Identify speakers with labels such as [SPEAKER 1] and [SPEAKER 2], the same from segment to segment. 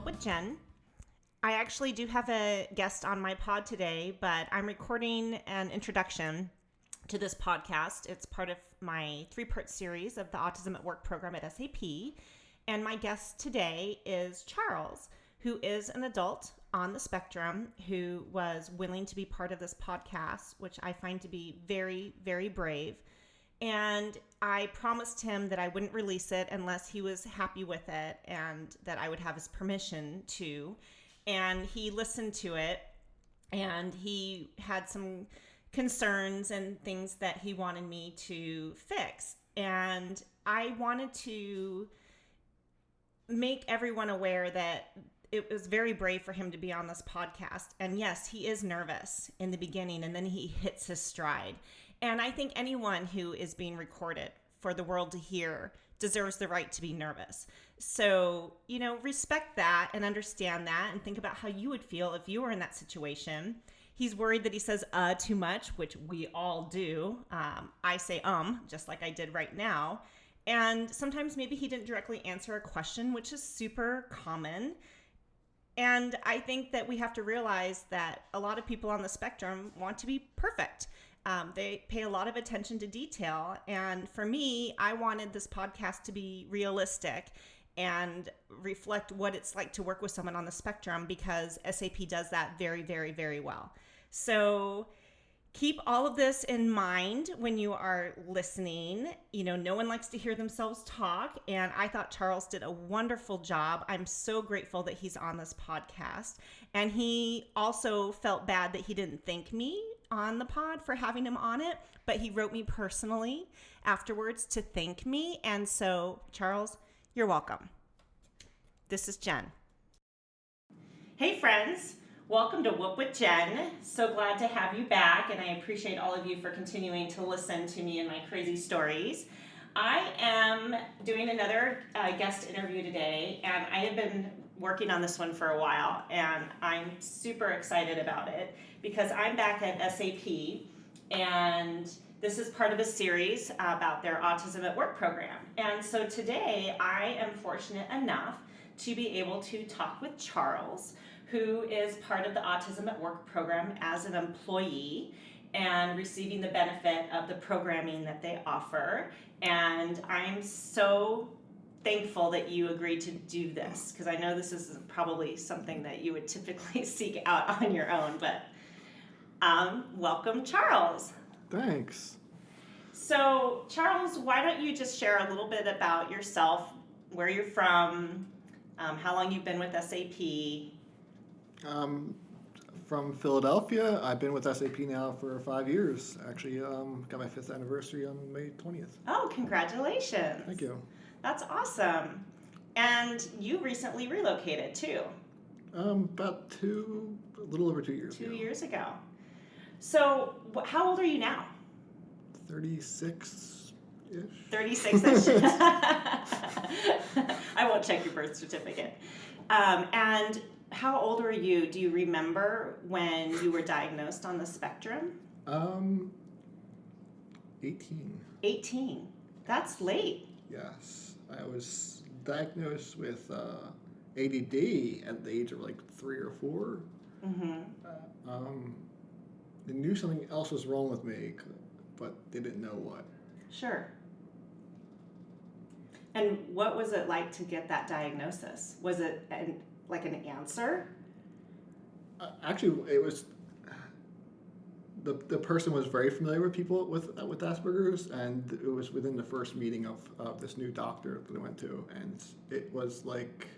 [SPEAKER 1] with Jen. I actually do have a guest on my pod today, but I'm recording an introduction to this podcast. It's part of my 3-part series of the Autism at Work program at SAP. And my guest today is Charles, who is an adult on the spectrum who was willing to be part of this podcast, which I find to be very, very brave. And I promised him that I wouldn't release it unless he was happy with it and that I would have his permission to. And he listened to it, and he had some concerns and things that he wanted me to fix. And I wanted to make everyone aware that it was very brave for him to be on this podcast. And yes, he is nervous in the beginning, and then he hits his stride. And I think anyone who is being recorded for the world to hear deserves the right to be nervous. So, respect that and understand that and think about how you would feel if you were in that situation. He's worried that he says too much, which we all do. I say just like I did right now. And sometimes maybe he didn't directly answer a question, which is super common. And I think that we have to realize that a lot of people on the spectrum want to be perfect. They pay a lot of attention to detail. And for me, I wanted this podcast to be realistic and reflect what it's like to work with someone on the spectrum, because SAP does that very, very, very well. So keep all of this in mind when you are listening. No one likes to hear themselves talk. And I thought Charles did a wonderful job. I'm so grateful that he's on this podcast. And he also felt bad that he didn't thank me on the pod for having him on it, but he wrote me personally afterwards to thank me. And so, Charles, you're welcome. This is Jen. Hey, friends. Welcome to Whoop with Jen. So glad to have you back, and I appreciate all of you for continuing to listen to me and my crazy stories. I am doing another guest interview today, and I have been working on this one for a while, and I'm super excited about it because I'm back at SAP, and this is part of a series about their Autism at Work program. And so today I am fortunate enough to be able to talk with Charles, who is part of the Autism at Work program as an employee and receiving the benefit of the programming that they offer. And I'm so thankful that you agreed to do this, because I know this is probably something that you would typically seek out on your own, but welcome, Charles.
[SPEAKER 2] Thanks.
[SPEAKER 1] So, Charles, why don't you just share a little bit about yourself, where you're from, how long you've been with SAP?
[SPEAKER 2] From Philadelphia. I've been with SAP now for 5 years. Actually, got my 5th anniversary on May 20th.
[SPEAKER 1] Oh, congratulations.
[SPEAKER 2] Thank you.
[SPEAKER 1] That's awesome. And you recently relocated too.
[SPEAKER 2] About a little over 2 years ago.
[SPEAKER 1] 2 years ago. So, how old are you now?
[SPEAKER 2] 36-ish.
[SPEAKER 1] 36-ish. I won't check your birth certificate. And how old are you? Do you remember when you were diagnosed on the spectrum?
[SPEAKER 2] 18.
[SPEAKER 1] 18. That's late.
[SPEAKER 2] Yes. I was diagnosed with ADD at the age of 3 or 4.
[SPEAKER 1] Mm-hmm.
[SPEAKER 2] They knew something else was wrong with me, but they didn't know what.
[SPEAKER 1] Sure. And what was it like to get that diagnosis? Was it an answer?
[SPEAKER 2] Actually, it was. The person was very familiar with people with Asperger's, and it was within the first meeting of this new doctor that I went to, and it was like,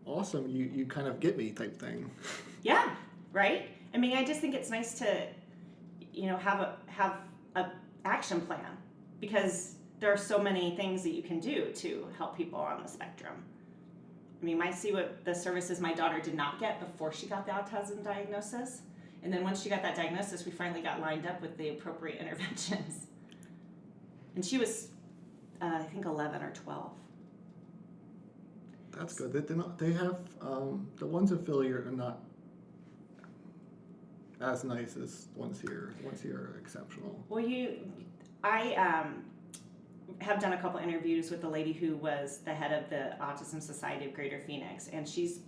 [SPEAKER 2] awesome, you kind of get me type thing.
[SPEAKER 1] Yeah, right? I mean, I just think it's nice to, have a action plan, because there are so many things that you can do to help people on the spectrum. I mean, I see what the services my daughter did not get before she got the autism diagnosis. And then once she got that diagnosis, we finally got lined up with the appropriate interventions. And she was, I think, 11 or 12.
[SPEAKER 2] That's good. They have, the ones in Philly are not as nice as ones here. The ones here are exceptional.
[SPEAKER 1] Well, have done a couple interviews with the lady who was the head of the Autism Society of Greater Phoenix, and she's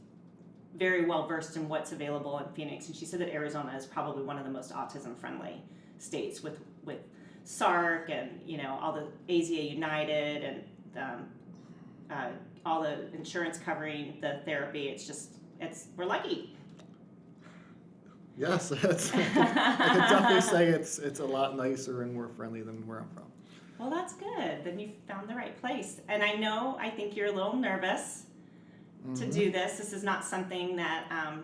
[SPEAKER 1] very well versed in what's available in Phoenix. And she said that Arizona is probably one of the most autism friendly states with SARC and all the AZA United and all the insurance covering the therapy. We're lucky.
[SPEAKER 2] Yes, I could definitely say it's a lot nicer and more friendly than where I'm from.
[SPEAKER 1] Well, that's good. Then you found the right place. And I think you're a little nervous to do this. This is not something that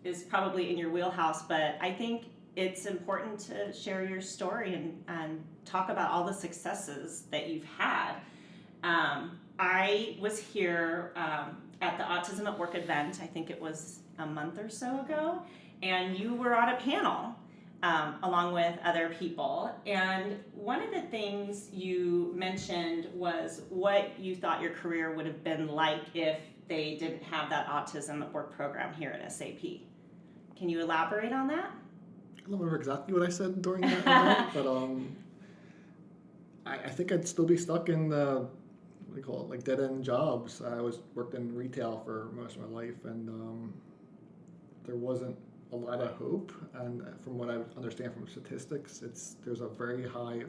[SPEAKER 1] is probably in your wheelhouse, but I think it's important to share your story and talk about all the successes that you've had. I was here at the Autism at Work event, I think it was a month or so ago, and you were on a panel along with other people. And one of the things you mentioned was what you thought your career would have been like if they didn't have that Autism at Work program here at SAP. Can you elaborate on that?
[SPEAKER 2] I don't remember exactly what I said during that event, but I think I'd still be stuck in the, what do you call it, like dead-end jobs. I worked in retail for most of my life, and there wasn't a lot of hope. And from what I understand from statistics, there's a very high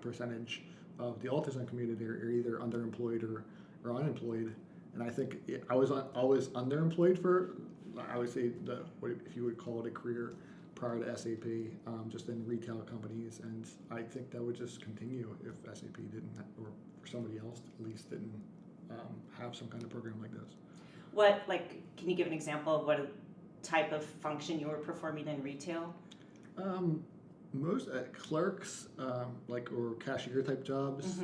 [SPEAKER 2] percentage of the autism community are either underemployed or unemployed. And I think I was always underemployed for, I would say, if you would call it a career prior to SAP, just in retail companies. And I think that would just continue if SAP didn't, or for somebody else at least, didn't have some kind of program like this.
[SPEAKER 1] Can you give an example of what type of function you were performing in retail?
[SPEAKER 2] Most clerks, or cashier type jobs.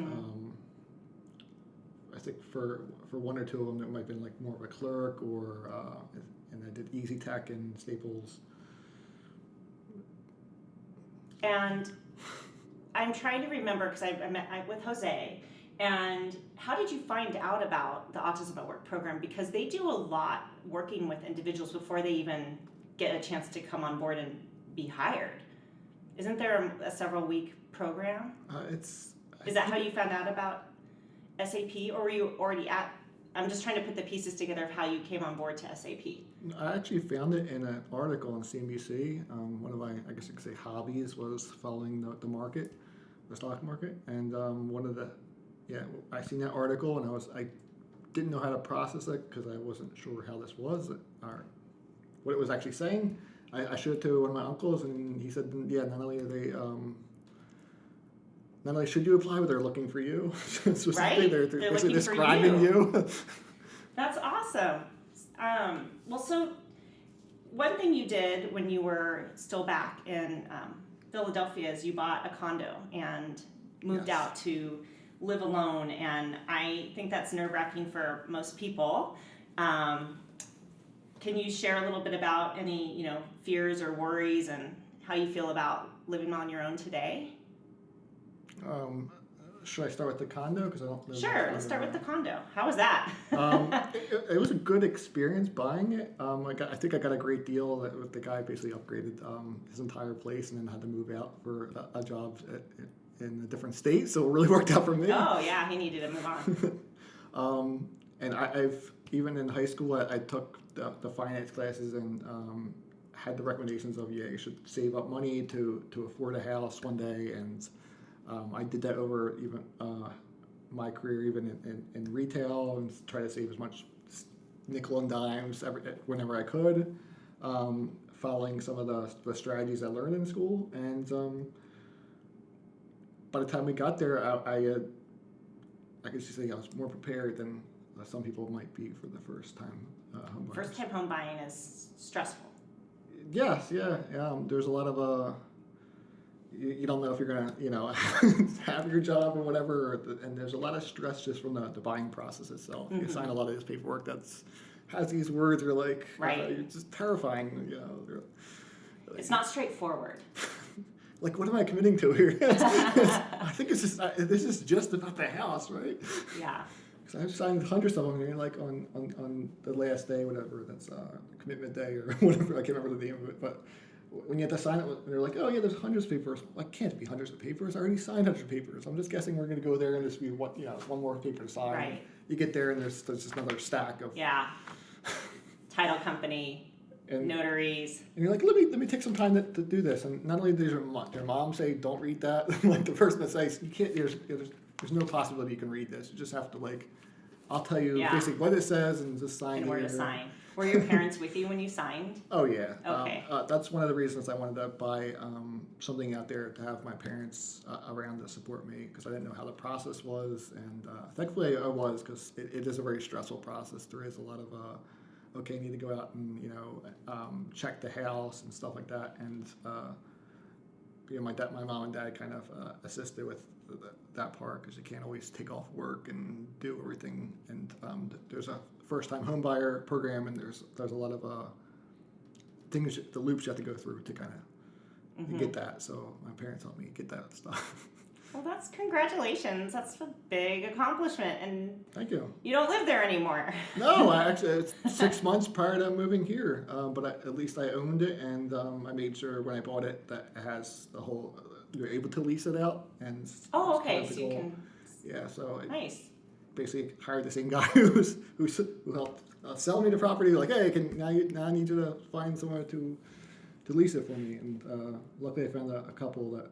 [SPEAKER 2] I think for one or two of them, it might have been like more of a clerk, and I did Easy Tech and Staples.
[SPEAKER 1] And I'm trying to remember, because I met with Jose, and how did you find out about the Autism at Work program? Because they do a lot working with individuals before they even get a chance to come on board and be hired. Isn't there a several-week program? Is that how you found out about SAP, or were you already at? I'm just trying to put the pieces together of how you came on board to SAP.
[SPEAKER 2] I actually found it in an article on CNBC. One of my, I guess you could say, hobbies was following the market, the stock market, and I seen that article, and I didn't know how to process it because I wasn't sure how this was or what it was actually saying. I showed it to one of my uncles, and he said, yeah, not only should you apply, but they're looking for you.
[SPEAKER 1] Right?
[SPEAKER 2] They're basically describing you.
[SPEAKER 1] That's awesome. So one thing you did when you were still back in Philadelphia is you bought a condo and moved out to live alone, and I think that's nerve-wracking for most people. Can you share a little bit about any fears or worries and how you feel about living on your own today?
[SPEAKER 2] Should I start with the condo? Because I don't know.
[SPEAKER 1] Sure, let's start with the condo. How was that?
[SPEAKER 2] It was a good experience buying it. I think I got a great deal with the guy. Basically upgraded his entire place and then had to move out for a job in a different state. So it really worked out for me.
[SPEAKER 1] Oh yeah, he needed to move on.
[SPEAKER 2] And I've even in high school I took the finance classes and had the recommendations of you should save up money to afford a house one day, and I did that over even my career, even in retail, and try to save as much nickel and dimes whenever I could, following some of the strategies I learned in school. And by the time we got there, I could just say I was more prepared than some people might be for the first time home buyers.
[SPEAKER 1] First time home buying is stressful.
[SPEAKER 2] Yes, yeah. There's a lot of you don't know if you're gonna have your job or whatever, and there's a lot of stress just from the buying process itself. Mm-hmm. You sign a lot of this paperwork has these words are like you're just terrifying.
[SPEAKER 1] It's not straightforward.
[SPEAKER 2] Like, what am I committing to here? I think this is just about the house, right?
[SPEAKER 1] Yeah.
[SPEAKER 2] Because I've signed hundreds of them, and like on the last day, whatever, that's commitment day or whatever, I can't remember the name of it, but when you have to sign it, they're like, oh yeah, there's hundreds of papers. Like, can't be hundreds of papers. I already signed hundreds of papers. I'm just guessing we're going to go there and just be one more paper to sign.
[SPEAKER 1] Right.
[SPEAKER 2] You get there and there's just another stack of
[SPEAKER 1] title company,
[SPEAKER 2] and,
[SPEAKER 1] notaries.
[SPEAKER 2] And you're like, let me take some time to do this. And not only does your mom say, don't read that, like the person that says you can't. There's no possibility you can read this. You just have to I'll tell you basically what it says and just sign.
[SPEAKER 1] And where to sign. Were your parents with you when you signed?
[SPEAKER 2] Oh yeah.
[SPEAKER 1] Okay.
[SPEAKER 2] That's one of the reasons I wanted to buy something out there to have my parents around to support me, because I didn't know how the process was, and thankfully I was, because it is a very stressful process. There is a lot of I need to go out and check the house and stuff like that, and my mom and dad kind of assisted with that part, because you can't always take off work and do everything. And there's a first-time home buyer program, and there's a lot of things, the loops you have to go through to kind of get that. So my parents helped me get that stuff.
[SPEAKER 1] Well, congratulations. That's a big accomplishment, and
[SPEAKER 2] thank you.
[SPEAKER 1] You don't live there anymore.
[SPEAKER 2] No, it's 6 months prior to moving here, but at least I owned it, and I made sure when I bought it that it has the whole. You're able to lease it out, and
[SPEAKER 1] okay, so you can.
[SPEAKER 2] Yeah, so
[SPEAKER 1] nice.
[SPEAKER 2] Basically hired the same guy who helped sell me the property. Like, hey, now I need you to find somewhere to lease it for me. And luckily, I found a couple that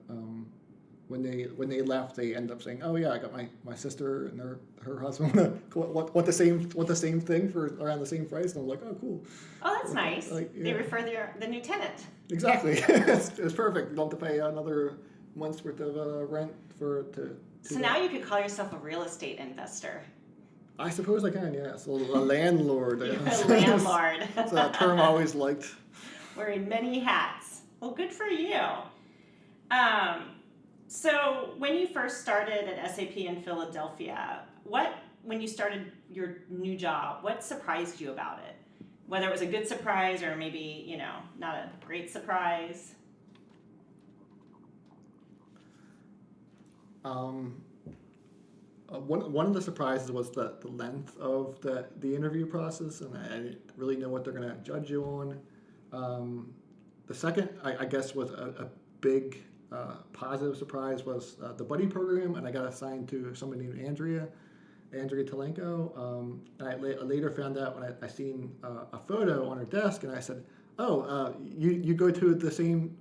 [SPEAKER 2] when they left, they ended up saying, oh yeah, I got my sister and her husband want the same thing for around the same price. And I'm like, oh cool.
[SPEAKER 1] Oh, that's nice. They refer the new tenant.
[SPEAKER 2] Exactly. It's perfect. You don't have to pay another month's worth of rent
[SPEAKER 1] So now you could call yourself a real estate investor.
[SPEAKER 2] I suppose I can, yes. A landlord.
[SPEAKER 1] You're a landlord.
[SPEAKER 2] It's a term I always liked.
[SPEAKER 1] Wearing many hats. Well, good for you. So when you first started at SAP in Philadelphia, when you started your new job, what surprised you about it? Whether it was a good surprise or maybe, not a great surprise?
[SPEAKER 2] One of the surprises was the length of the interview process, and I didn't really know what they're going to judge you on. The second, I guess, was a big positive surprise was the buddy program, and I got assigned to somebody named Andrea Talenko. I later found out when I seen a photo on her desk, and I said, "Oh, you go to the same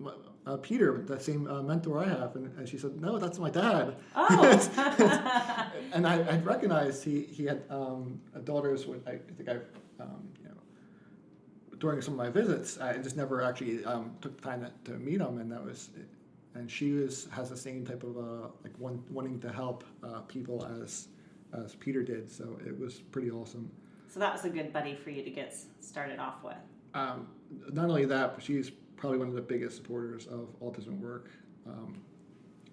[SPEAKER 2] Peter, that same mentor I have," and she said, "No, that's my dad."
[SPEAKER 1] Oh.
[SPEAKER 2] And I recognized he had daughters. When I think during some of my visits, I just never actually took the time to meet him, and that was. And she has the same type of wanting to help people as Peter did, so it was pretty awesome.
[SPEAKER 1] So that was a good buddy for you to get started off with.
[SPEAKER 2] Not only that, but she's probably one of the biggest supporters of autism work.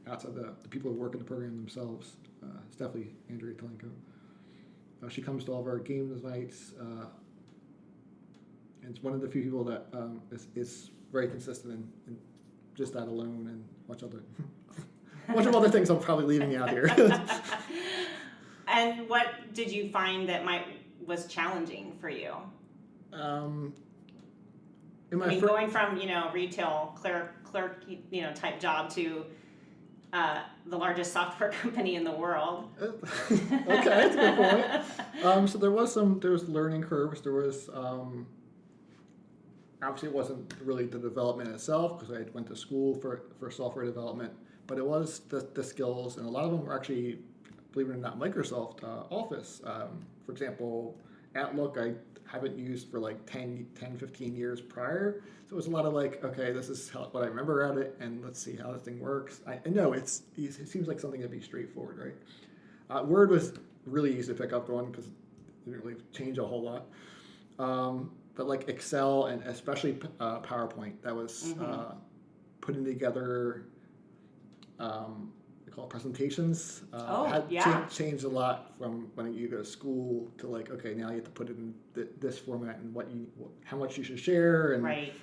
[SPEAKER 2] Outside the people who work in the program themselves, it's definitely Andrea Talenko. She comes to all of our games nights. And it's one of the few people that is very consistent in just that alone, and much of other things I'm probably leaving out here.
[SPEAKER 1] And what did you find that was challenging for you? Going from retail clerk type job to the largest software company in the world.
[SPEAKER 2] Okay, that's a good point. So there was learning curves. There was obviously it wasn't really the development itself, because I went to school for software development, but it was the skills, and a lot of them were actually, believe it or not, Microsoft Office. For example, Outlook I haven't used for 10, 15 years prior, so it was a lot of okay, this is what I remember about it, and let's see how this thing works. I know it seems like something that'd be straightforward, right? Word was really easy to pick up on because it didn't really change a whole lot. But Excel and especially PowerPoint, that was putting together, they call it presentations. Changed a lot from when you go to school to okay, now you have to put it in this format and how much you should share and
[SPEAKER 1] right.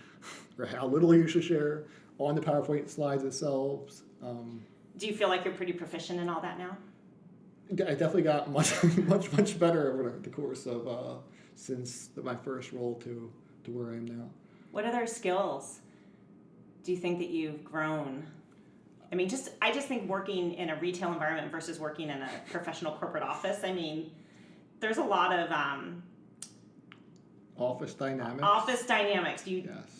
[SPEAKER 2] or how little you should share on the PowerPoint slides themselves.
[SPEAKER 1] Do you feel like you're pretty proficient in all that now?
[SPEAKER 2] I definitely got much better over the course of since my first role to where I am now.
[SPEAKER 1] What other skills do you think that you've grown? I mean, I just think working in a retail environment versus working in a professional corporate office, I mean, there's a lot of
[SPEAKER 2] Office dynamics.
[SPEAKER 1] Office dynamics.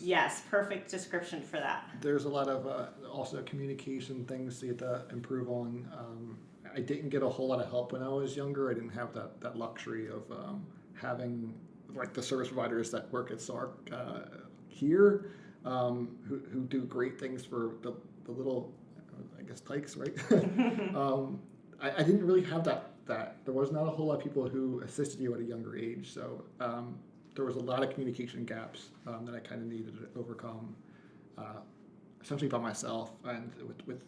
[SPEAKER 2] Yes,
[SPEAKER 1] perfect description for that.
[SPEAKER 2] There's a lot of also communication things you have to improve on. I didn't get a whole lot of help when I was younger. I didn't have that luxury of having like the service providers that work at SARC here, who do great things for the little, I guess, tykes, right? I didn't really have that. There was not a whole lot of people who assisted you at a younger age, so there was a lot of communication gaps that I kind of needed to overcome, essentially by myself and with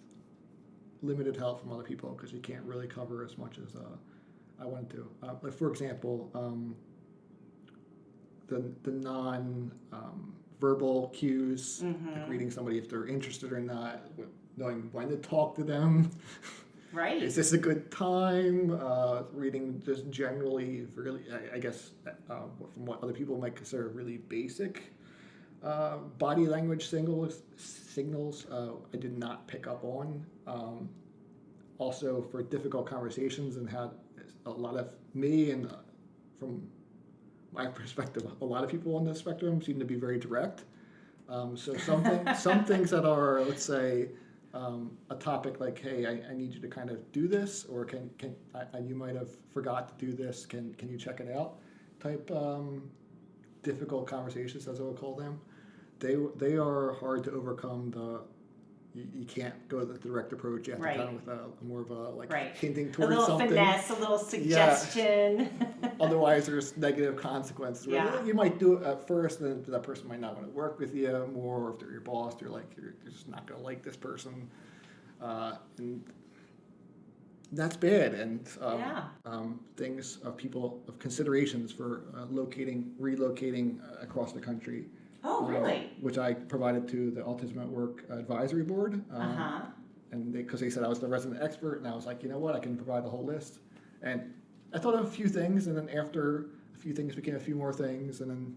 [SPEAKER 2] limited help from other people, because you can't really cover as much as I wanted to. Like for example, the non-verbal cues, like reading somebody if they're interested or not, knowing when to talk to them.
[SPEAKER 1] Right.
[SPEAKER 2] Is this a good time? Reading just generally, really, I guess, from what other people might consider really basic body language signals, I did not pick up on. Also, for difficult conversations, and had a lot of me and from my perspective, a lot of people on the spectrum seem to be very direct. So some things that are, let's say, a topic like, hey, I need you to kind of do this, or can you might have forgot to do this. Can you check it out? Type difficult conversations, as I would call them. They are hard to overcome. You can't go the direct approach. You have to kind of with a more of a hinting towards something.
[SPEAKER 1] A little finesse, a little suggestion.
[SPEAKER 2] Yeah. Otherwise, there's negative consequences. Where you might do it at first, and then that person might not want to work with you more. Or if they're your boss, you're just not going to like this person, and that's bad. And things of considerations for relocating across the country.
[SPEAKER 1] Oh, really?
[SPEAKER 2] Which I provided to the Autism at Work Advisory Board. And because they said I was the resident expert, and I was like, you know what, I can provide the whole list. And I thought of a few things, and then after a few things became a few more things, and then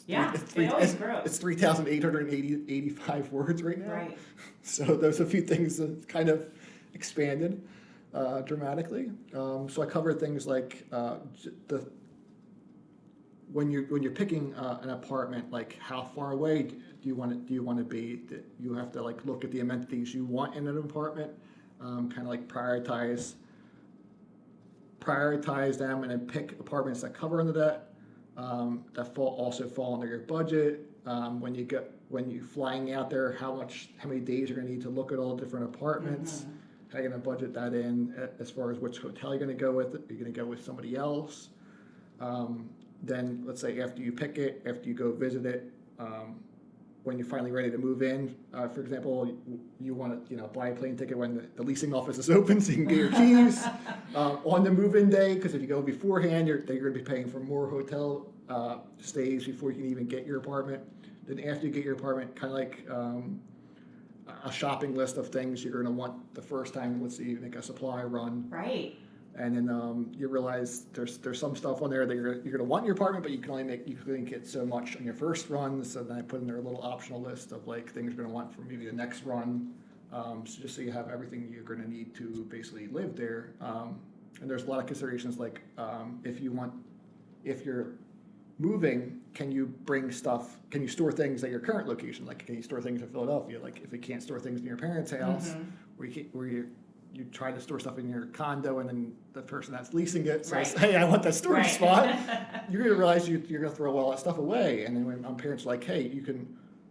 [SPEAKER 1] it always grows.
[SPEAKER 2] It's 3,885 words right now.
[SPEAKER 1] Right.
[SPEAKER 2] So there's a few things that kind of expanded dramatically. So I covered things like when you're picking an apartment, like how far away do you want to be? You have to like look at the amenities you want in an apartment, kind of like prioritize them, and then pick apartments that cover under that also fall under your budget. When you're flying out there, how many days you're going to need to look at all the different apartments. How you're going to budget that in as far as which hotel you're going to go with. You're going to go with somebody else. Then let's say after you pick it, after you go visit it, when you're finally ready to move in, for example, you want to buy a plane ticket when the leasing office is open so you can get your keys on the move-in day, because if you go beforehand, you're going to be paying for more hotel stays before you can even get your apartment. Then after you get your apartment, kind of like a shopping list of things you're going to want the first time. Let's say you make a supply run.
[SPEAKER 1] Right.
[SPEAKER 2] And then you realize there's some stuff on there that you're going to want in your apartment, but you can only get so much on your first run. So then I put in there a little optional list of like things you're going to want for maybe the next run. So just so you have everything you're going to need to basically live there. And there's a lot of considerations like if you're moving, can you bring stuff? Can you store things at your current location? Like, can you store things in Philadelphia? Like, if you can't store things in your parents' house, where you try to store stuff in your condo, and then the person that's leasing it says, hey, I want that storage spot. You're going to realize you're going to throw all that stuff away. And then when parents are like, hey,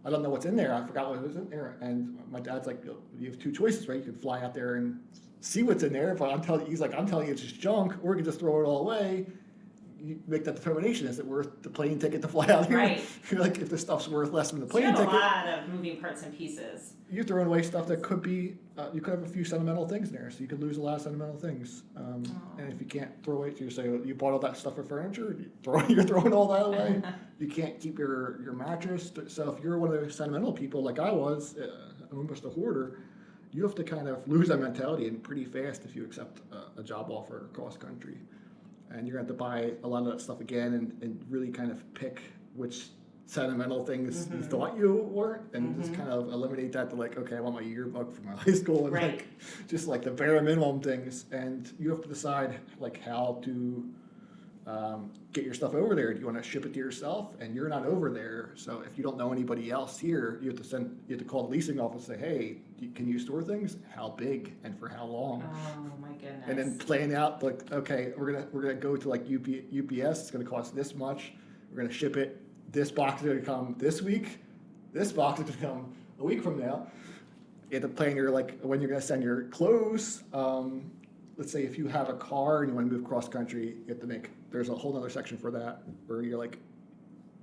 [SPEAKER 2] I don't know what's in there. I forgot what was in there. And my dad's like, you have two choices, right? You can fly out there and see what's in there. But I'm telling you it's just junk, or you can just throw it all away. You make that determination. Is it worth the plane ticket to fly out here?
[SPEAKER 1] Right.
[SPEAKER 2] Like, if the stuff's worth less than the plane
[SPEAKER 1] ticket.
[SPEAKER 2] ticket.
[SPEAKER 1] A lot of moving parts and pieces.
[SPEAKER 2] You're throwing away stuff that could be, you could have a few sentimental things in there, so you could lose a lot of sentimental things. And if you can't throw away, so you say you bought all that stuff for furniture, you're throwing all that away. You can't keep your mattress. So if you're one of those sentimental people like I was, almost a hoarder, you have to kind of lose that mentality and pretty fast if you accept a job offer across country. And you're going to have to buy a lot of that stuff again and really kind of pick which sentimental things you thought you weren't, and just kind of eliminate that to like, okay, I want my yearbook from my high school, and
[SPEAKER 1] Right.
[SPEAKER 2] like just like the bare minimum things, and you have to decide like how to get your stuff over there. Do you want to ship it to yourself, and you're not over there? So if you don't know anybody else here, you have to call the leasing office and say, hey, can you store things? How big and for how long?
[SPEAKER 1] Oh my goodness.
[SPEAKER 2] And then plan out like, okay, we're gonna go to like UPS. It's gonna cost this much. We're gonna ship it. This box is gonna come this week. This box is gonna come a week from now. You have to plan your like when you're gonna send your clothes. Let's say if you have a car and you want to move cross country, you have to make, there's a whole other section for that where you're like,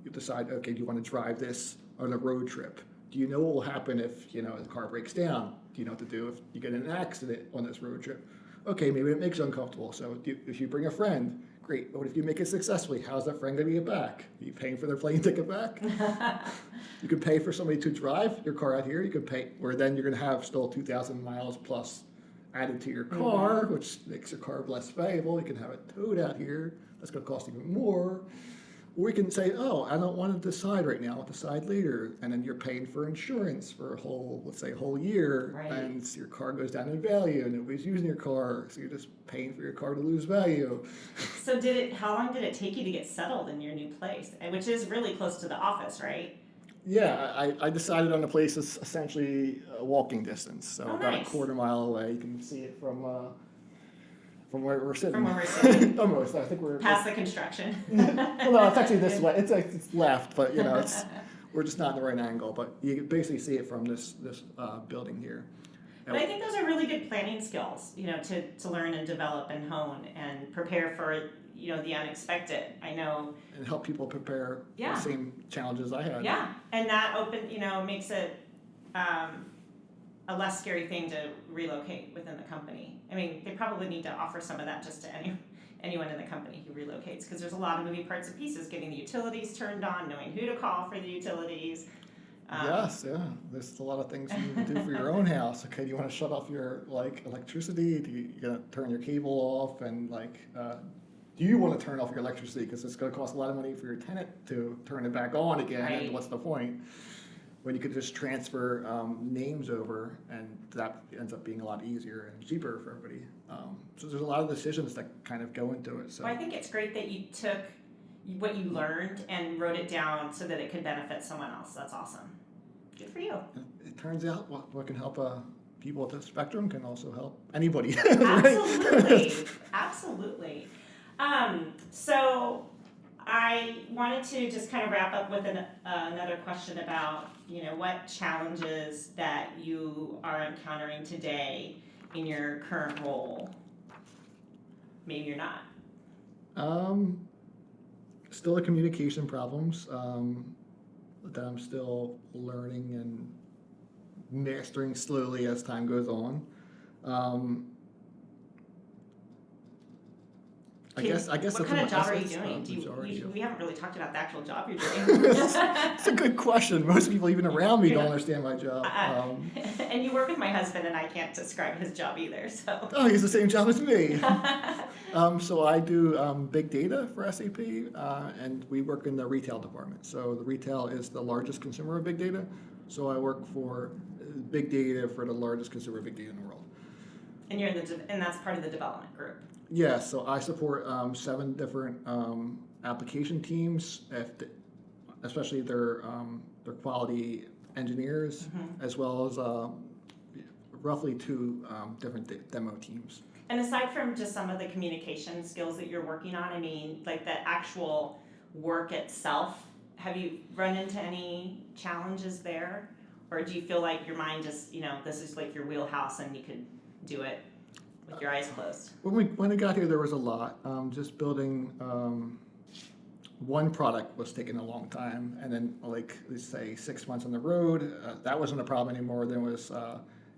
[SPEAKER 2] you decide, okay, do you want to drive this on a road trip? Do you know what will happen if, the car breaks down? Do you know what to do if you get in an accident on this road trip? Okay, maybe it makes you uncomfortable. So if you bring a friend, great. But what if you make it successfully? How's that friend going to get back? Are you paying for their plane ticket back? You could pay for somebody to drive your car out here. You could pay, or then you're going to have still 2,000 miles plus added to your car, which makes your car less valuable. You can have it towed out here. That's going to cost even more. Or you can say, oh, I don't want to decide right now. I'll decide later. And then you're paying for insurance for a whole, let's say, a whole year.
[SPEAKER 1] Right.
[SPEAKER 2] And your car goes down in value and nobody's using your car. So you're just paying for your car to lose value.
[SPEAKER 1] So how long did it take you to get settled in your new place? Which is really close to the office, right?
[SPEAKER 2] Yeah, I decided on a place that's essentially a walking distance. So about
[SPEAKER 1] nice.
[SPEAKER 2] a quarter mile away. You can see it from where we're sitting.
[SPEAKER 1] From where we're sitting.
[SPEAKER 2] Almost. I think we're
[SPEAKER 1] Past the construction.
[SPEAKER 2] well, no, it's actually this way. It's left, but we're just not in the right angle. But you can basically see it from this building here.
[SPEAKER 1] But I think those are really good planning skills, to learn and develop and hone and prepare for, the unexpected. I know.
[SPEAKER 2] And help people prepare for the same challenges I had.
[SPEAKER 1] Yeah, and that makes it a less scary thing to relocate within the company. I mean, they probably need to offer some of that just to anyone in the company who relocates, because there's a lot of moving parts and pieces, getting the utilities turned on, knowing who to call for the utilities.
[SPEAKER 2] Yes, yeah. There's a lot of things you need to do for your own house. Okay, do you want to shut off your electricity? Do you gonna turn your cable off? And do you want to turn off your electricity? Because it's going to cost a lot of money for your tenant to turn it back on again.
[SPEAKER 1] Right.
[SPEAKER 2] And what's the point? When you could just transfer names over, and that ends up being a lot easier and cheaper for everybody. So there's a lot of decisions that kind of go into it. So
[SPEAKER 1] Well, I think it's great that you took what you learned and wrote it down so that it could benefit someone else. That's awesome. Good for you.
[SPEAKER 2] It turns out what can help people with the spectrum can also help anybody.
[SPEAKER 1] Absolutely. Absolutely. So I wanted to just kind of wrap up with another question about, what challenges that you are encountering today in your current role. Maybe you're not.
[SPEAKER 2] Still the communication problems that I'm still learning and mastering slowly as time goes on. I guess.
[SPEAKER 1] What kind of job are you doing? We haven't really talked about the actual job you're doing.
[SPEAKER 2] It's a good question. Most people, even around me, don't understand my job.
[SPEAKER 1] And you work with my husband, and I can't describe his job either. So.
[SPEAKER 2] Oh, he's the same job as me. So I do big data for SAP, and we work in the retail department. So the retail is the largest consumer of big data. So I work for big data for the largest consumer of big data in the world.
[SPEAKER 1] And you're and that's part of the development group.
[SPEAKER 2] Yeah, so I support 7 different application teams, especially their quality engineers, as well as roughly 2 different demo teams.
[SPEAKER 1] And aside from just some of the communication skills that you're working on, I mean, like the actual work itself, have you run into any challenges there? Or do you feel like your mind just, this is like your wheelhouse and you could do it with your eyes closed?
[SPEAKER 2] When I got here, there was a lot. Just building one product was taking a long time, and then let's say 6 months on the road, that wasn't a problem anymore. Then it was,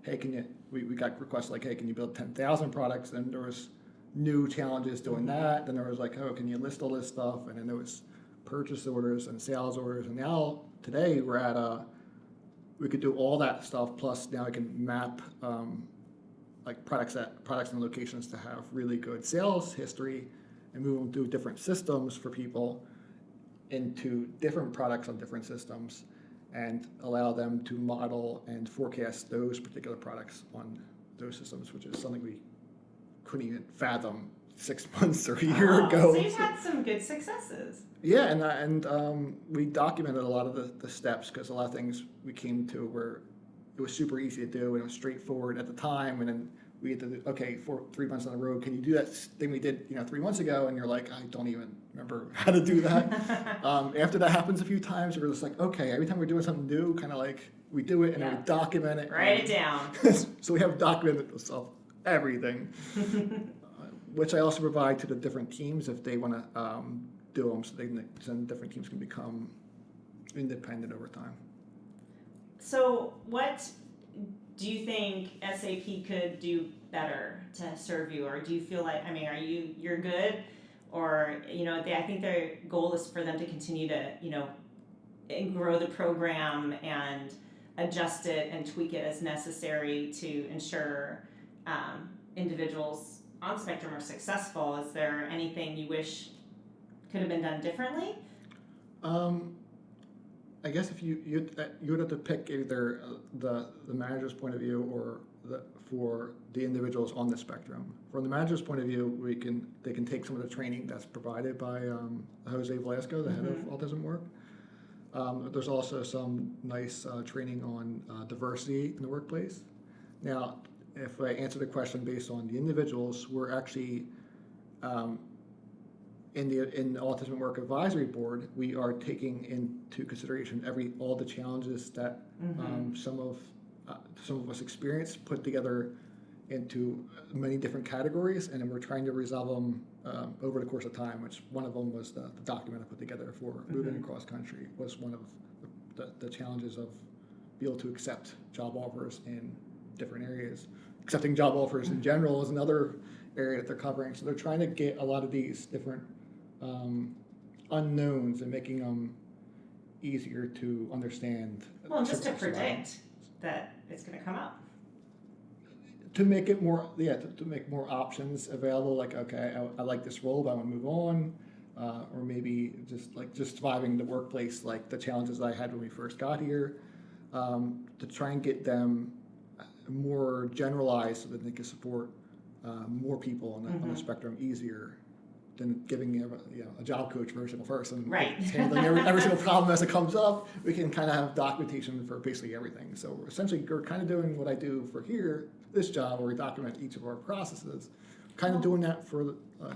[SPEAKER 2] hey, we got requests like, hey, can you build 10,000 products? And there was new challenges doing that. Then there was like, oh, can you list all this stuff? And then there was purchase orders and sales orders. And now today we're at we could do all that stuff. Plus now I can map products and locations to have really good sales history and move them through different systems for people. into different products on different systems and allow them to model and forecast those particular products on those systems, which is something we couldn't even fathom 6 months or a year ago.
[SPEAKER 1] So you've had some good successes.
[SPEAKER 2] Yeah, and we documented a lot of the steps, because a lot of things we came to where it was super easy to do and it was straightforward at the time, and then we had to do, okay, 3 months on the road, can you do that thing we did 3 months ago? And you're like, I don't even remember how to do that. After that happens a few times, we're just like, okay, every time we're doing something new, kind of like we do it and then we document it.
[SPEAKER 1] Write it down.
[SPEAKER 2] So we have documented everything, which I also provide to the different teams if they want to do them, so different teams can become independent over time.
[SPEAKER 1] So what do you think SAP could do better to serve you, or do you feel like, you're good, or I think their goal is for them to continue to and grow the program and adjust it and tweak it as necessary to ensure individuals on the spectrum are successful. Is there anything you wish could have been done differently?
[SPEAKER 2] I guess if you would have to pick either the manager's point of view or for the individuals on the spectrum. From the manager's point of view, they can take some of the training that's provided by Jose Velasco, the head of Autism Work. There's also some nice training on diversity in the workplace. Now, if I answer the question based on the individuals, we're actually in the Autism Work Advisory Board, we are taking into consideration all the challenges that some of us experience, put together into many different categories, and then we're trying to resolve them over the course of time. Which one of them was the document I put together for moving across country, was one of the challenges of being able to accept job offers in different areas. Accepting job offers in general is another area that they're covering. So they're trying to get a lot of these different unknowns and making them easier to understand.
[SPEAKER 1] Well, just to predict that it's going to come up.
[SPEAKER 2] To make it more, to make more options available. Like, okay, I like this role, but I want to move on, or maybe just surviving the workplace, like the challenges I had when we first got here, to try and get them more generalized so that they can support more people on the spectrum easier than giving a job coach for every single person.
[SPEAKER 1] Right.
[SPEAKER 2] Handling every single problem as it comes up. We can kind of have documentation for basically everything. So essentially, we're kind of doing what I do for this job, where we document each of our processes. Kind of doing that for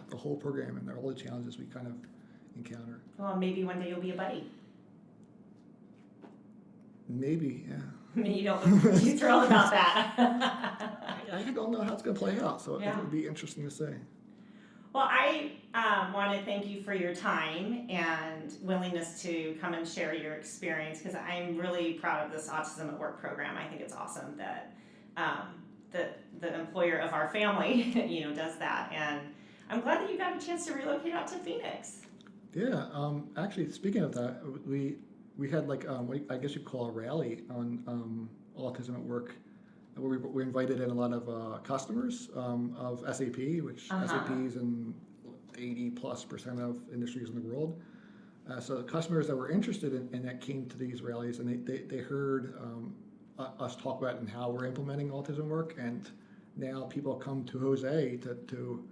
[SPEAKER 2] the whole program and all the challenges we kind of encounter.
[SPEAKER 1] Well, maybe one day you'll be a buddy.
[SPEAKER 2] Maybe, yeah.
[SPEAKER 1] You're thrilled about that.
[SPEAKER 2] I don't know how it's going to play out, so it would be interesting to say.
[SPEAKER 1] Well, I want to thank you for your time and willingness to come and share your experience, because I'm really proud of this Autism at Work program. I think it's awesome that the employer of our family, does that. And I'm glad that you got a chance to relocate out to Phoenix.
[SPEAKER 2] Yeah, actually, speaking of that, we had what I guess you'd call a rally on Autism at Work, where we invited in a lot of customers of SAP, which SAP is in 80+% of industries in the world. So the customers that were interested in that came to these rallies, and they heard us talk about and how we're implementing Autism Work, and now people come to Jose to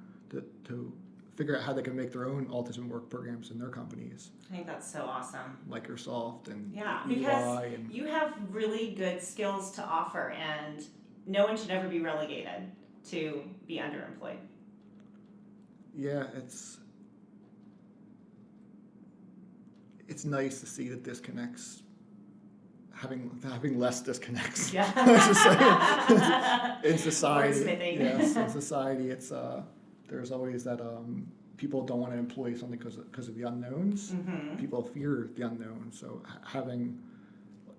[SPEAKER 2] figure out how they can make their own Autism Work programs in their companies.
[SPEAKER 1] I think that's so awesome.
[SPEAKER 2] Microsoft and
[SPEAKER 1] because
[SPEAKER 2] EY
[SPEAKER 1] you have really good skills to offer, and no one should ever be relegated to be underemployed.
[SPEAKER 2] Yeah, it's nice to see the disconnects. Having less disconnects.
[SPEAKER 1] Yeah.
[SPEAKER 2] In society.
[SPEAKER 1] Yes,
[SPEAKER 2] in society, it's there's always that people don't want to employ something because of the unknowns. People fear the unknown. So having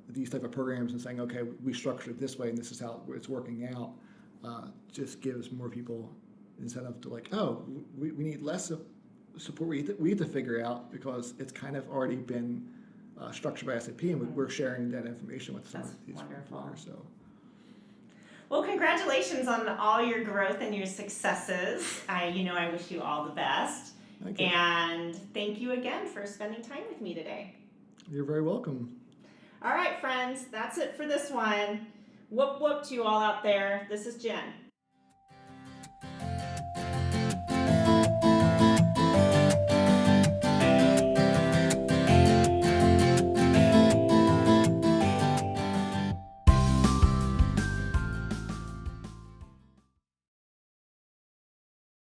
[SPEAKER 2] these type of programs and saying, okay, we structure it this way and this is how it's working out, just gives more people incentive to we need less support. We have to figure out, because it's kind of already been structured by SAP, and we're sharing that information with some of these employers. So.
[SPEAKER 1] Well, congratulations on all your growth and your successes. I wish you all the best.
[SPEAKER 2] Thank you.
[SPEAKER 1] And thank you again for spending time with me today.
[SPEAKER 2] You're very welcome.
[SPEAKER 1] All right, friends, that's it for this one. Whoop whoop to you all out there. This is Jen.